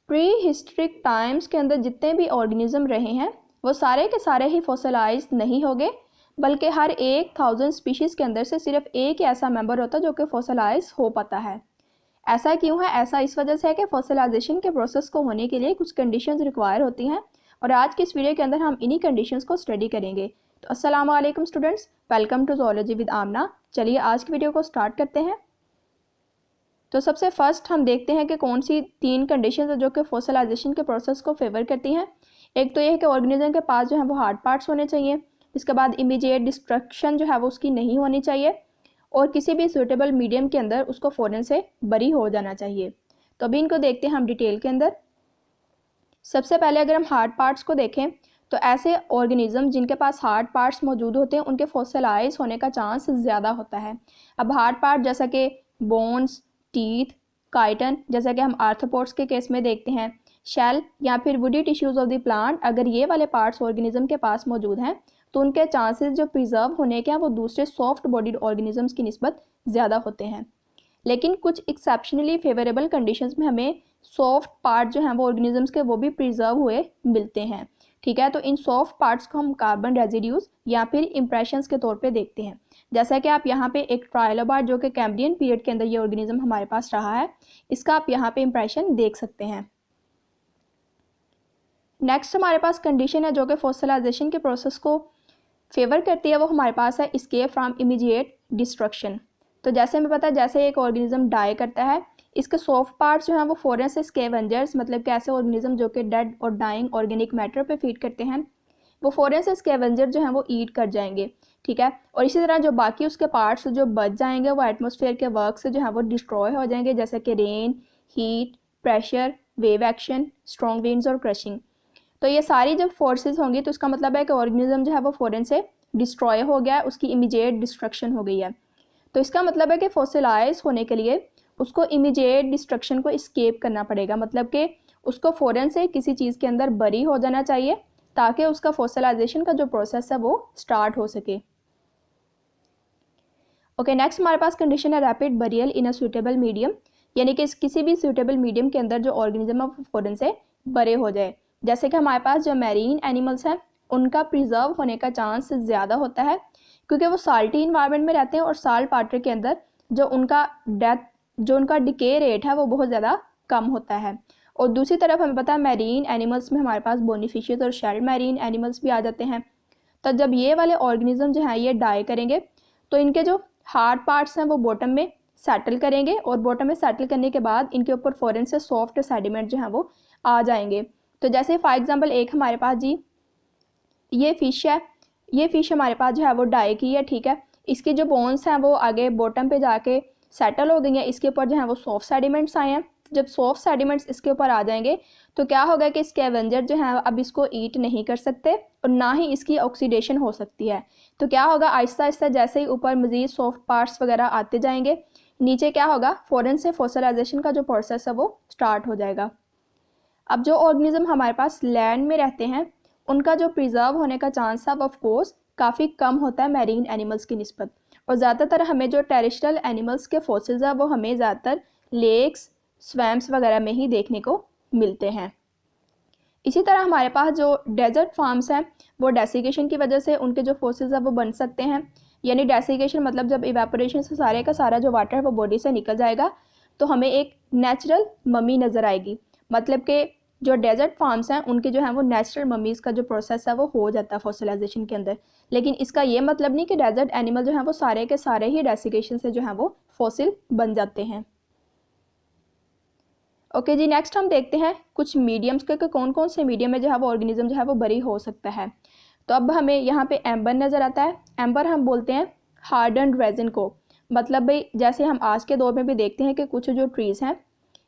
Pre historic times के अंदर जितने भी ऑर्गेनिज्म रहे हैं वो सारे के सारे ही फॉसिलाइज नहीं हो गए, बल्कि हर 1000 स्पीशीज़ के अंदर से सिर्फ एक ही ऐसा मेंबर होता है जो कि फॉसिलाइज हो पाता है। ऐसा क्यों है? ऐसा इस वजह से है कि फॉसिलाइजेशन के प्रोसेस को होने के लिए कुछ कंडीशंस रिक्वायर होती हैं, और आज की इस वीडियो के अंदर हम इन्हीं कंडीशंस को स्टडी करेंगे। तो अस्सलाम वालेकुम students, welcome to zoology with Amna. चलिए आज की वीडियो को स्टार्ट करते हैं। तो सबसे फर्स्ट हम देखते हैं कि कौन सी 3 कंडीशंस है जो कि फॉसिलाइजेशन के प्रोसेस को फेवर करती हैं। एक तो ये है कि ऑर्गेनिज्म के पास जो है वो हार्ड पार्ट्स होने चाहिए, इसके बाद इमीडिएट डिस्ट्रक्शन जो है वो उसकी नहीं होनी चाहिए, और किसी भी सूटेबल मीडियम के अंदर उसको फ़ौरन से बरी हो जाना चाहिए। तो अभी इनको देखते हैं हम डिटेल के अंदर। सबसे पहले अगर हम हार्ड पार्ट्स को देखें तो ऐसे ऑर्गेनिज्म जिनके पास हार्ड पार्ट्स मौजूद होते हैं उनके फॉसिलाइज होने का चांस ज़्यादा होता है। अब हार्ड पार्ट जैसा कि बोन्स, टीथ, काइटन, जैसा कि हम आर्थ्रोपोड्स के केस में देखते हैं, शेल या फिर woody tissues of the plant, अगर ये वाले पार्ट्स ऑर्गेनिज्म के पास मौजूद हैं तो उनके चांसेस जो प्रिजर्व होने के हैं वो दूसरे सॉफ्ट बॉडीड ऑर्गेनिजम्स की निस्बत ज़्यादा होते हैं। लेकिन कुछ एक्सेप्शनली फेवरेबल कंडीशंस में हमें सॉफ्ट पार्ट जो हैं वो ऑर्गेनिजम्स के वो भी प्रिजर्व हुए मिलते हैं। ठीक है, तो इन सॉफ्ट पार्ट्स को हम कार्बन रेजिड्यूज या फिर इंप्रेशंस के तौर पे देखते हैं। जैसा कि आप यहाँ पे एक ट्राइलोबार्ड जो कि कैम्ब्रियन पीरियड के अंदर ये ऑर्गेनिज्म हमारे पास रहा है, इसका आप यहाँ पे इंप्रेशन देख सकते हैं। नेक्स्ट हमारे पास कंडीशन है जो कि फॉसिलाइजेशन के प्रोसेस को फेवर करती है, वो हमारे पास है एस्केप फ्रॉम इमीडिएट डिस्ट्रक्शन। तो जैसे हमें पता है जैसे एक ऑर्गेनिज्म डाई करता है, इसके सॉफ्ट पार्ट्स जो हैं वो फॉरन से स्कैवेंजर्स, मतलब कि ऐसे ऑर्गेनिज्म जो कि डेड और डाइंग ऑर्गेनिक मैटर पे फीड करते हैं, वो फॉरन से स्कैवेंजर जो हैं वो ईट कर जाएंगे। ठीक है, और इसी तरह जो बाकी उसके पार्ट्स जो बच जाएंगे वो एटमॉस्फेयर के वर्क से जो है वो डिस्ट्रॉय हो जाएंगे, जैसे कि rain, heat, pressure, wave action, strong winds और क्रशिंग। तो ये सारी जब फोर्सेस होंगी तो इसका मतलब है कि ऑर्गेनिज्म जो है वो फॉरन से डिस्ट्रॉय हो गया है, उसकी इमीडिएट डिस्ट्रक्शन हो गई है। तो इसका मतलब है कि फॉसिलाइज होने के लिए उसको इमीडिएट डिस्ट्रक्शन को एस्केप करना पड़ेगा, मतलब कि उसको फॉरन से किसी चीज़ के अंदर बरी हो जाना चाहिए ताकि उसका फॉसिलाइजेशन का जो प्रोसेस है वो स्टार्ट हो सके। ओके, नेक्स्ट हमारे पास कंडीशन है rapid burial in a suitable medium, यानी कि किसी भी सूटेबल मीडियम के अंदर जो ऑर्गेनिज्म है वो फॉरन से बरे हो जाए। जैसे कि हमारे पास जो मैरीन एनिमल्स हैं उनका प्रिजर्व होने का चांस ज़्यादा होता है क्योंकि वो साल्टी इन्वायरमेंट में रहते हैं, और साल्ट वाटर के अंदर जो उनका डिके रेट है वो बहुत ज़्यादा कम होता है। और दूसरी तरफ हमें पता है मैरीन एनिमल्स में हमारे पास बोनीफिशियस और शेल्ड मैरीन एनिमल्स भी आ जाते हैं। तो जब ये वाले ऑर्गेनिज्म जो हैं ये डाई करेंगे तो इनके जो हार्ड पार्ट्स हैं वो बॉटम में सेटल करेंगे, और बॉटम में सेटल करने के बाद इनके ऊपर फॉरन से सॉफ्ट सेडिमेंट जो हैं वो आ जाएंगे। तो जैसे फॉर एग्जांपल एक हमारे पास जी ये फ़िश है, ये फ़िश हमारे पास जो है वो डाई की है। ठीक है, इसकी जो बोन्स हैं वो आगे बॉटम पे जाके सेटल हो गई हैं, इसके ऊपर जो है वो सॉफ्ट सेडिमेंट्स आए हैं। जब सॉफ्ट सेडिमेंट्स इसके ऊपर आ जाएंगे तो क्या होगा कि स्कैवेंजर जो है अब इसको ईट नहीं कर सकते और ना ही इसकी ऑक्सीडेशन हो सकती है। तो क्या होगा, आहिस्ता आहिस्ता जैसे ही ऊपर मज़ीद सॉफ्ट पार्ट्स वगैरह आते जाएंगे, नीचे क्या होगा, फॉरन से फॉसिलाइजेशन का जो प्रोसेस है वो स्टार्ट हो जाएगा। अब जो ऑर्गेनिज्म हमारे पास लैंड में रहते हैं उनका जो प्रिजर्व होने का चांस है वो ऑफकोर्स काफ़ी कम होता है मैरीन एनिमल्स की निस्बत, और ज़्यादातर हमें जो टेरेस्ट्रियल एनिमल्स के फॉसिल्स है वो हमें ज़्यादातर लेक्स, स्वैम्प्स वगैरह में ही देखने को मिलते हैं। इसी तरह हमारे पास जो डेजर्ट फार्म्स हैं वो डेसिकेशन की वजह से उनके जो फॉसिल्स है वो बन सकते हैं, यानी डेसिकेशन मतलब जब इवेपोरेशन से सारे का सारा जो वाटर है वो बॉडी से निकल जाएगा तो हमें एक नेचुरल मम्मी नज़र आएगी, मतलब कि जो डेजर्ट फार्म्स हैं उनके जो है वो नेचुरल मम्मीज़ का जो प्रोसेस है वो हो जाता है फॉसिलाइजेशन के अंदर। लेकिन इसका ये मतलब नहीं कि डेजर्ट एनिमल जो हैं वो सारे के सारे ही डेसिकेशन से जो है वो फॉसिल बन जाते हैं। ओके जी, नेक्स्ट हम देखते हैं कुछ मीडियम्स के कौन कौन से मीडियम में जो है वो ऑर्गेनिज्म जो है वो बरी हो सकता है। तो अब हमें यहाँ पे एम्बर नज़र आता है। एम्बर हम बोलते हैं हार्डन्ड रेजिन को, मतलब भाई जैसे हम आज के दौर में भी देखते हैं कि कुछ जो ट्रीज़ हैं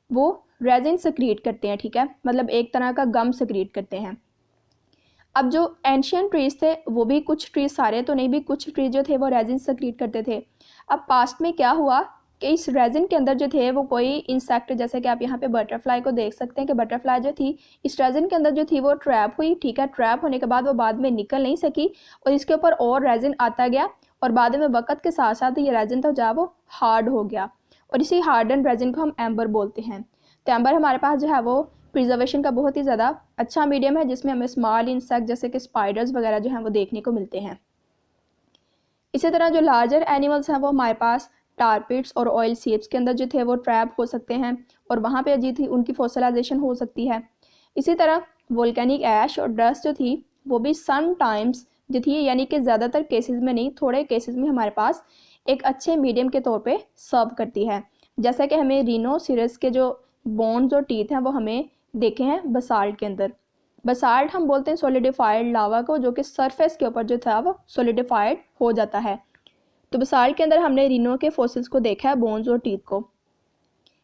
वो रेजिन सक्रीट करते हैं। ठीक है, मतलब एक तरह का गम सक्रीट करते हैं। अब जो एंशियंट ट्रीज़ थे वो भी कुछ ट्रीज़, सारे तो नहीं भी, कुछ ट्रीज़ जो थे वो रेजिन सक्रीट करते थे। अब पास्ट में क्या हुआ कि इस रेजिन के अंदर जो थे वो कोई इंसेक्ट, जैसे कि आप यहाँ पे बटरफ्लाई को देख सकते हैं कि बटरफ्लाई जो थी इस रेजिन के अंदर जो थी वो ट्रैप हुई। ठीक है, ट्रैप होने के बाद वो बाद में निकल नहीं सकी और इसके ऊपर और रेजिन आता गया, और बाद में वक्त के साथ साथ ये रेजिन तो जो वो हार्ड हो गया, और इसी हार्डन रेजिन को हम एम्बर बोलते हैं। तो एम्बर हमारे पास जो है वो प्रिजर्वेशन का बहुत ही ज़्यादा अच्छा मीडियम है, जिसमें हमें स्मॉल इंसेक्ट जैसे कि स्पाइडर्स वगैरह जो हैं वो देखने को मिलते हैं। इसी तरह जो लार्जर एनिमल्स हैं वो हमारे पास tar pits और ऑयल सीप्स के अंदर जो थे वो ट्रैप हो सकते हैं और वहाँ पे जी थी उनकी फॉसिलाइजेशन हो सकती है। इसी तरह वोल्केनिक ऐश और डस्ट जो थी वो भी सम टाइम्स जो थी, यानी कि ज़्यादातर केसेस में नहीं, थोड़े केसेस में हमारे पास एक अच्छे मीडियम के तौर पे सर्व करती है। जैसा कि हमें रिनोसिरस के जो बोन्स और टीथ हैं वो हमें देखे हैं बसाल्ट के अंदर। बसाल्ट हम बोलते हैं सॉलिडिफाइड लावा को, जो कि सरफेस के ऊपर जो था वो सॉलिडिफाइड हो जाता है। तो बसाल्ट के अंदर हमने रिनो के फॉसिल्स को देखा है, बोन्स और टीथ को।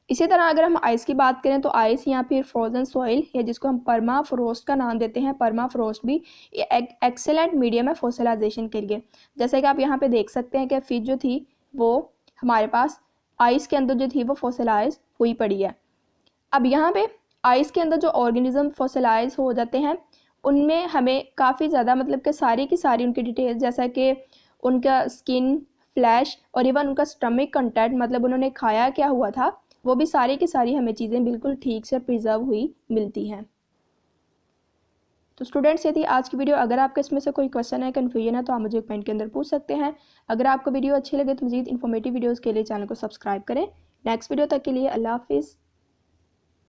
इसी तरह अगर हम आइस की बात करें तो आइस या फिर फ्रोजन सॉइल, या जिसको हम पर्मा फ्रोस्ट का नाम देते हैं, पर्मा फ्रोस्ट भी एक एक्सेलेंट मीडियम है फॉसिलाइजेशन के लिए। जैसे कि आप यहाँ पे देख सकते हैं कि फिश जो थी वो हमारे पास आइस के अंदर जो थी वो फॉसिलाइज हुई पड़ी है। अब यहाँ पे आइस के अंदर जो ऑर्गेनिज्म फॉसिलाइज हो जाते हैं उनमें हमें काफ़ी ज़्यादा मतलब कि सारी की सारी उनकी डिटेल्स, जैसा कि उनका स्किन, फ्लैश और इवन उनका स्टमक कंटेंट, मतलब उन्होंने खाया क्या हुआ था, वो भी सारी की सारी हमें चीज़ें बिल्कुल ठीक से प्रिजर्व हुई मिलती हैं। तो स्टूडेंट्स, यदि आज की वीडियो अगर आपके इसमें से कोई क्वेश्चन है, कन्फ्यूजन है, तो आप मुझे कमेंट के अंदर पूछ सकते हैं। अगर आपको वीडियो अच्छी लगे तो मज़ीद इन्फॉर्मेटिव वीडियोज़ के लिए चैनल को सब्सक्राइब करें। नेक्स्ट वीडियो तक के लिए अल्लाह हाफिज़।